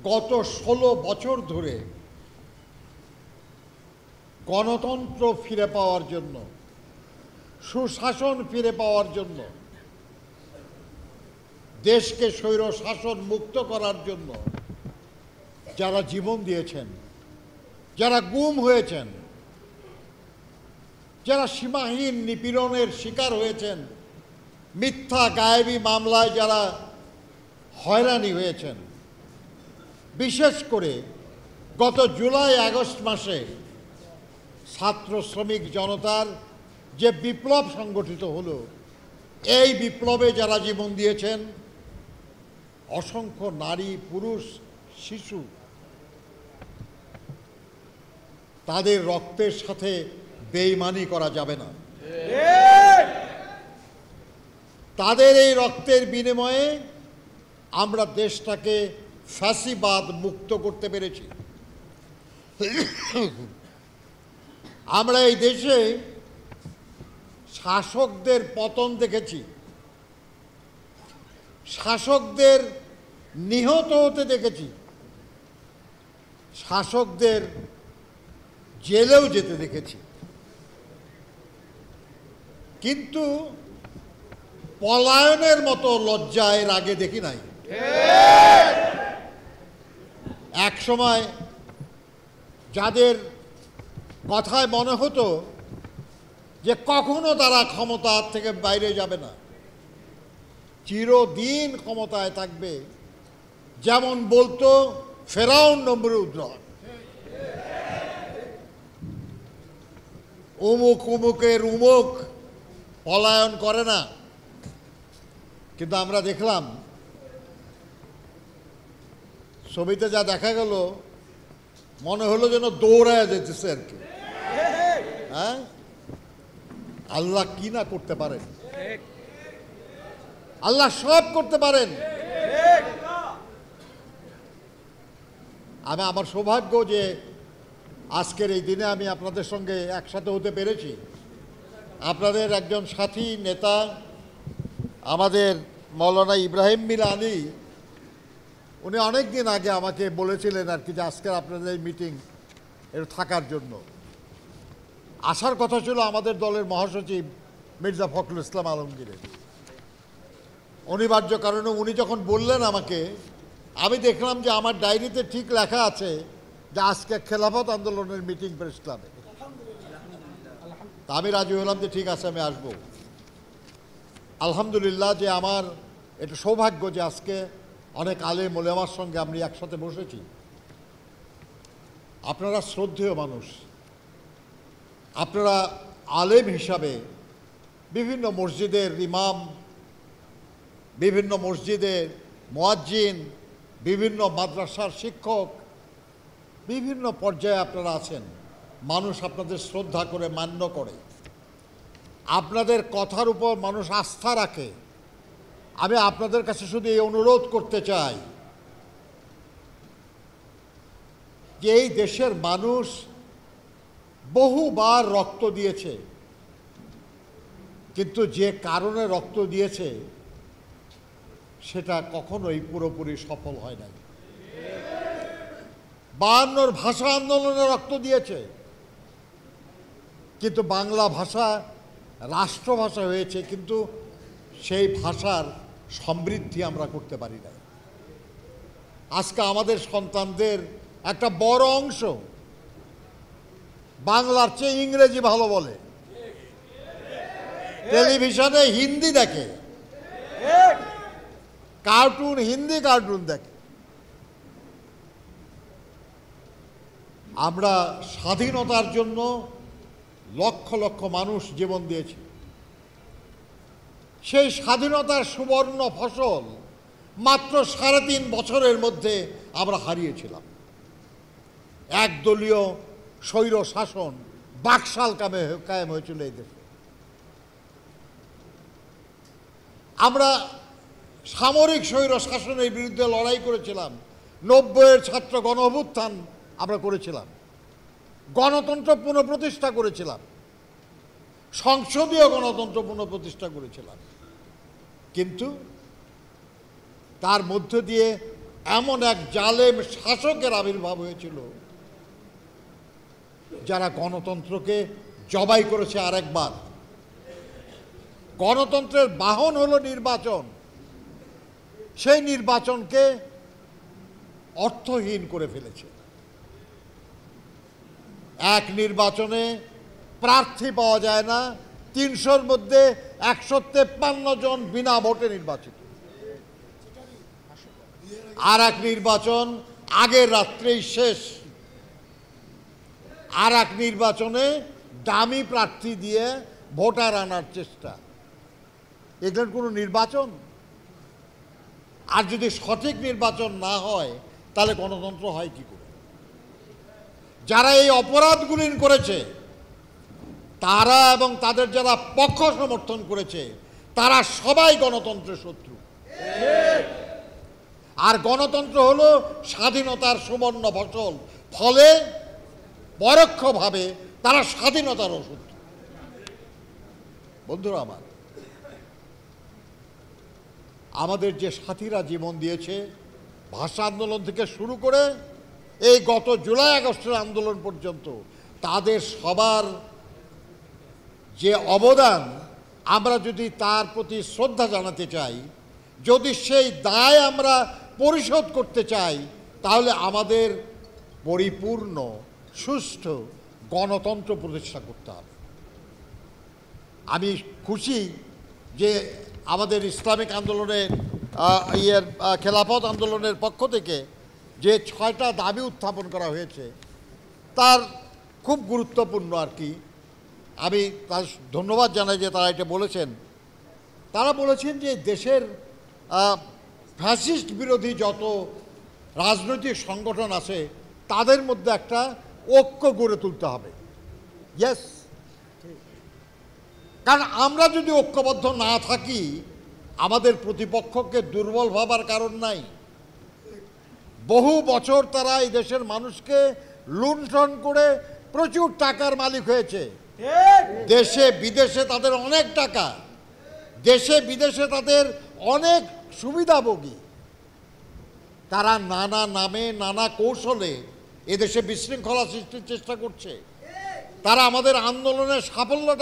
গত 16 বছর ধরে গণতন্ত্র ফিরে পাওয়ার জন্য, সুশাসন ফিরে পাওয়ার জন্য, দেশকে স্বৈর শাসন মুক্ত করার জন্য যারা জীবন দিয়েছেন, যারা গুম হয়েছেন, যারা সীমাহীন নিপীড়নের শিকার হয়েছেন, মিথ্যা গায়েবী মামলায় যারা হয়রানি হয়েছেন, বিশেষ করে গত জুলাই আগস্ট মাসে ছাত্র শ্রমিক জনতার যে বিপ্লব সংগঠিত হলো, এই বিপ্লবে যারা জীবন দিয়েছেন, অসংখ্য নারী, পুরুষ, শিশু, তাদের রক্তের সাথে বেইমানি করা যাবে না। তাদের এই রক্তের বিনিময়ে আমরা দেশটাকে ফ্যাসিবাদ মুক্ত করতে পেরেছি। আমরা এই দেশে শাসকদের পতন দেখেছি, শাসকদের নিহত হতে দেখেছি, শাসকদের জেলেও যেতে দেখেছি, কিন্তু পলায়নের মতো লজ্জা এর আগে দেখি নাই। এক সময় যাদের কথায় মনে হতো যে কখনো তারা ক্ষমতা থেকে বাইরে যাবে না, চিরদিন ক্ষমতায় থাকবে, যেমন বলতো ফেরাউন নমরুদ, উমুক উমুকের উমুক পলায়ন করে না। কিন্তু আমরা দেখলাম ছবিতে যা দেখা গেল, মনে হলো যেন দৌড়ায় যেতেছে আর কি। হ্যাঁ, আল্লাহ কি না করতে পারেন, আল্লাহ সব করতে পারেন। আমার সৌভাগ্য যে আজকের এই দিনে আমি আপনাদের সঙ্গে একসাথে হতে পেরেছি। আপনাদের একজন সাথী নেতা আমাদের মৌলানা ইব্রাহিম মিলানি, উনি অনেক দিন আগে আমাকে বলেছিলেন আর কি যে আজকের আপনাদের এই মিটিং এর থাকার জন্য। আসার কথা ছিল আমাদের দলের মহাসচিব মির্জা ফখরুল ইসলাম আলমগীরের। অনিবার্য কারণে উনি যখন বললেন আমাকে, আমি দেখলাম যে আমার ডায়েরিতে ঠিক লেখা আছে যে আজকে খেলাফত আন্দোলনের মিটিং প্রেস ক্লাবে। তা আমি রাজি হলাম যে ঠিক আছে, আমি আসবো। আলহামদুলিল্লাহ যে আমার এটা সৌভাগ্য যে আজকে অনেক আলেম ওলামার সঙ্গে আমরা একসাথে বসেছি। আপনারা শ্রদ্ধেয় মানুষ, আপনারা আলেম হিসাবে বিভিন্ন মসজিদের ইমাম, বিভিন্ন মসজিদের মুয়াজ্জিন, বিভিন্ন মাদ্রাসার শিক্ষক, বিভিন্ন পর্যায়ে আপনারা আছেন। মানুষ আপনাদের শ্রদ্ধা করে, মান্য করে, আপনাদের কথার উপর মানুষ আস্থা রাখে। আমি আপনাদের কাছে শুধু এই অনুরোধ করতে চাই যে এই দেশের মানুষ বহুবার রক্ত দিয়েছে, কিন্তু যে কারণে রক্ত দিয়েছে সেটা কখনোই পুরোপুরি সফল হয় নাই। 52 ভাষা আন্দোলনে রক্ত দিয়েছে, কিন্তু বাংলা ভাষা রাষ্ট্রভাষা হয়েছে, কিন্তু সেই ভাষার সমৃদ্ধি আমরা করতে পারি না। আজকে আমাদের সন্তানদের একটা বড় অংশ বাংলার চেয়ে ইংরেজি ভালো বলে, টেলিভিশনে হিন্দি দেখে, কার্টুন, হিন্দি কার্টুন দেখে। আমরা স্বাধীনতার জন্য লক্ষ লক্ষ মানুষ জীবন দিয়েছি। সেই স্বাধীনতার সুবর্ণ ফসল মাত্র 3.5 বছরের মধ্যে আমরা হারিয়েছিলাম। একদলীয় স্বৈর শাসন বাকশাল কায়েম হয়েছিল এই দেশে। আমরা সামরিক স্বৈর শাসনের বিরুদ্ধে লড়াই করেছিলাম। 90-এর ছাত্র গণ অভ্যুত্থান আমরা করেছিলাম, গণতন্ত্র পুনঃপ্রতিষ্ঠা করেছিলাম, সংসদীয় গণতন্ত্র পুনঃপ্রতিষ্ঠা করেছিলাম। কিন্তু তার মধ্য দিয়ে এমন এক জালেম শাসকের আবির্ভাব হয়েছিল যারা গণতন্ত্রকে জবাই করেছে আরেকবার। গণতন্ত্রের বাহন হলো নির্বাচন, সেই নির্বাচনকে অর্থহীন করে ফেলেছে। এক নির্বাচনে প্রার্থী পাওয়া যায় না, ৩০০-র মধ্যে ১৫৩ জন বিনা ভোটে নির্বাচিত। আর এক নির্বাচন আগের রাত্রেই শেষ। আর এক নির্বাচনে দামি প্রার্থী দিয়ে ভোটার আনার চেষ্টা। এগুলোর কোনো নির্বাচন? আর যদি সঠিক নির্বাচন না হয় তাহলে গণতন্ত্র হয় কি করে? যারা এই অপরাধগুলি করেছে তারা এবং তাদের যারা পক্ষ সমর্থন করেছে তারা সবাই গণতন্ত্রের শত্রু। আর গণতন্ত্র হলো স্বাধীনতার সুবর্ণ ফসল, ফলে পরোক্ষভাবে তারা স্বাধীনতারও শত্রু। বন্ধুরা আমার, আমাদের যে সাথীরা জীবন দিয়েছে ভাষা আন্দোলন থেকে শুরু করে এই গত জুলাই আগস্টের আন্দোলন পর্যন্ত, তাদের সবার যে অবদান, আমরা যদি তার প্রতি শ্রদ্ধা জানাতে চাই, যদি সেই দায় আমরা পরিশোধ করতে চাই, তাহলে আমাদের পরিপূর্ণ সুষ্ঠু গণতন্ত্র প্রতিষ্ঠা করতে হবে। আমি খুশি যে আমাদের ইসলামিক আন্দোলনের খেলাফত আন্দোলনের পক্ষ থেকে যে 6টা দাবি উত্থাপন করা হয়েছে তার খুব গুরুত্বপূর্ণ আর কি। আমি তার ধন্যবাদ জানাই যে তারা এটা বলেছেন। তারা বলেছেন যে দেশের ফ্যাসিস্ট বিরোধী যত রাজনৈতিক সংগঠন আছে তাদের মধ্যে একটা ঐক্য গড়ে তুলতে হবে। ইয়েস, কারণ আমরা যদি ঐক্যবদ্ধ না থাকি আমাদের প্রতিপক্ষকে দুর্বল ভাবার কারণ নাই। বহু বছর তারা এই দেশের মানুষকে লুণ্ঠন করে প্রচুর টাকার মালিক হয়েছে। দেশে বিদেশে তাদের অনেক টাকা, দেশে বিদেশে তাদের অনেক সুবিধাভোগী। তারা নানা নামে নানা কৌশলে এদেশে বিশৃঙ্খলা সৃষ্টির চেষ্টা করছে। তারা আমাদের আন্দোলনের সাফল্যটা